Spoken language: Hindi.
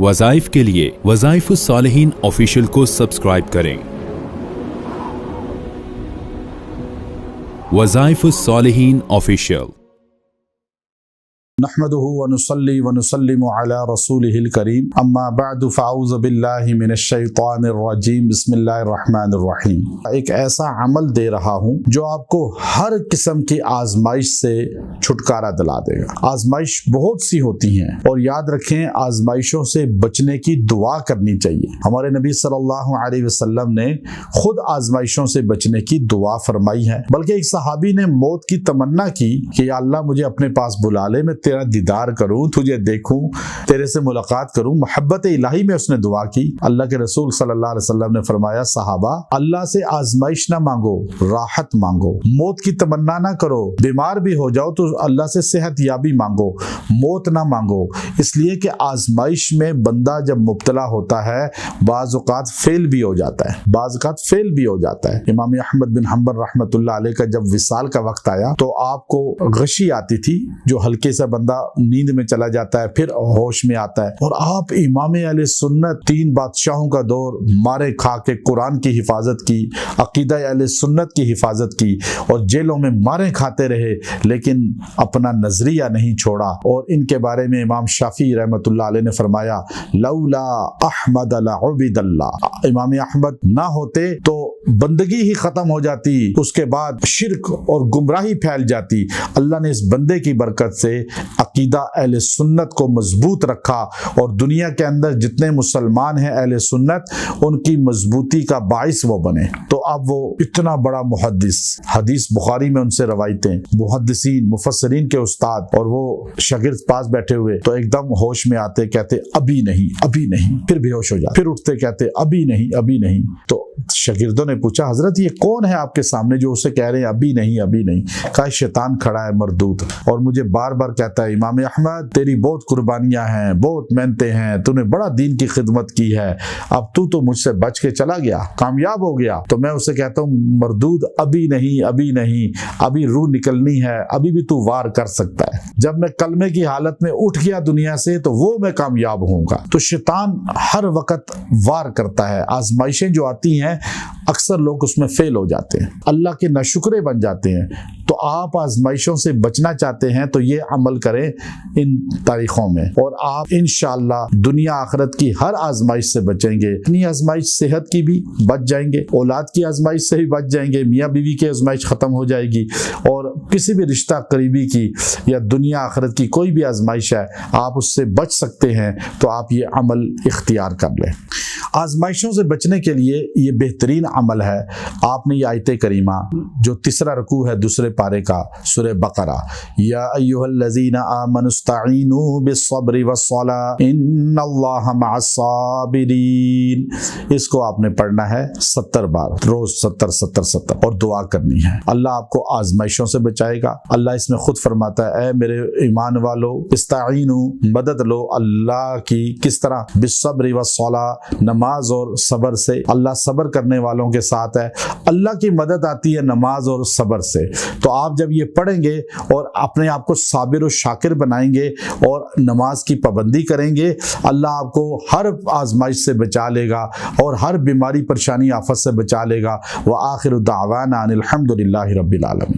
वज़ाइफ के लिए वज़ाइफुस्सालिहीन ऑफिशियल को सब्सक्राइब करें। वज़ाइफुस्सालिहीन ऑफिशियल। नहमदुहु व नुसल्ली व नुसल्लिमु अला रसूलिहिल करीम, अम्मा बअदु फ़अऊज़ु बिल्लाहि मिनश शैतानिर रजीम, बिस्मिल्लाहिर रहमानिर रहीम। एक ऐसा अमल दे रहा हूँ जो आपको हर किस्म की आजमाइश से छुटकारा दिला देगा। आजमाइश बहुत सी होती हैं और याद रखें, आजमाइशों से बचने की दुआ करनी चाहिए। हमारे नबी सल्लल्लाहु अलैहि वसल्लम ने खुद आजमाइशों से बचने की दुआ फरमाई है। बल्कि एक सहाबी ने मौत की तमन्ना की कि या अल्लाह मुझे अपने पास बुला ले, मैं तेरा दीदार करूं, तुझे देखूं, तेरे से मुलाकात करूं। मोहब्बत इलाही में उसने दुआ की। अल्लाह के रसूल सल्लल्लाहु अलैहि वसल्लम ने फरमाया, सहाबा, अल्लाह से आजमाइश ना मांगो, राहत मांगो। मौत की तमन्ना ना करो। बीमार भी हो जाओ तो अल्लाह से सेहत याबी मांगो, मौत ना मांगो। इसलिए कि आजमाइश में बंदा जब मुब्तला होता है, बाज़ औक़ात फेल भी हो जाता है, बाज़ औक़ात फेल भी हो जाता है। इमाम अहमद बिन हंबल रहमतुल्लाह अलैह का जब विसाल का वक्त आया तो आपको गशी आती थी, जो हल्के से बंदा नींद में चला जाता है, फिर होश में आता है। और आप इमाम अहले सुन्नत, 3 बादशाहों का दौर, मारे खा के कुरान की हिफाजत की, अकीदा अहले सुन्नत की हिफाजत की और जेलों में मारे खाते रहे, लेकिन अपना नजरिया नहीं छोड़ा। और इनके बारे में इमाम शाफी रहमतुल्लाह अलैह ने फरमाया, लौला अहमद लउबिदल्लाह, इमाम अहमद ना होते तो बंदगी ही खत्म हो जाती, उसके बाद शिर्क और गुमराही फैल जाती। अल्लाह ने इस बंदे की बरकत से अकीदा अहले सुन्नत को मजबूत रखा और दुनिया के अंदर जितने मुसलमान हैं अहले सुन्नत, उनकी मजबूती का बाइस वो बने। तो अब वो इतना बड़ा मुहद्दिस, हदीस बुखारी में उनसे रवायतें, मुहद्दिसीन मुफस्सिरीन के उस्ताद, और वो शागिर्द पास बैठे हुए तो एकदम होश में आते, कहते अभी नहीं, अभी नहीं, फिर बेहोश हो जाते, फिर उठते, कहते अभी नहीं, अभी नहीं। तो शागिर्दों ने पूछा, हजरत ये कौन है आपके सामने जो उसे कह रहे हैं अभी नहीं, अभी नहीं? कहा, शैतान खड़ा है मरदूत और मुझे बार बार कहता है, इमाम अहमद तेरी बहुत कुर्बानियां हैं, बहुत मेहनतें हैं, तूने बड़ा दीन की खिदमत की है, अब तू तो मुझसे बच के चला गया, कामयाब हो गया। तो मैं उसे कहता हूँ, मरदूद अभी नहीं, अभी नहीं, अभी रूह निकलनी है, अभी भी तू वार कर सकता है। जब मैं कलमे की हालत में उठ गया दुनिया से तो वो मैं कामयाब होऊंगा। तो शैतान हर वक्त वार करता है। आजमाइशें जो आती हैं अक्सर लोग उसमें फेल हो जाते हैं, अल्लाह के नाशुक्रे बन जाते हैं। तो आप आजमाइशों से बचना चाहते हैं तो ये अमल करें इन तारीखों में, और आप इंशाअल्लाह दुनिया आखिरत की हर आजमाइश से बचेंगे। अपनी आजमाइश सेहत की भी बच जाएंगे, औलाद की आजमाइश से भी बच जाएंगे, मियाँ बीवी की आजमाइश खत्म हो जाएगी, और किसी भी रिश्ता करीबी की या दुनिया आखिरत की कोई भी आजमाइश है आप उससे बच सकते हैं। तो आप ये अमल इख्तियार कर लें। आजमाइशों से बचने के लिए ये बेहतरीन अमल है। आपने ये आयत करीमा जो तीसरा रुकू है दूसरे पारे का सूरह बकरा, या अय्युहल्लज़ीना आमनुस्तईनू बिस्सब्रि वस्सलाह इन्नल्लाहा मअस्साबिरीन, इसको आपने पढ़ना है 70 बार, रोज 70 और दुआ करनी है। अल्लाह आपको आजमाइशों से बचाएगा। अल्लाह इसमें खुद फरमाता है, ए मेरे ईमान वालो, इस्ताईनू, मदद लो अल्लाह की। किस तरह? बिस्सब्रि वस्सलाह, नमाज और सबर से। अल्लाह सबर करने वालों के साथ है। अल्लाह की मदद आती है नमाज और सबर से। तो आप जब ये पढ़ेंगे और अपने आप को साबिर और शाकिर बनाएंगे और नमाज की पाबंदी करेंगे, अल्लाह आपको हर आजमाइश से बचा लेगा और हर बीमारी परेशानी आफत से बचा लेगा। व आखिर दावाना अनिल हम्दुलिल्लाहि रब्बिल आलमीन।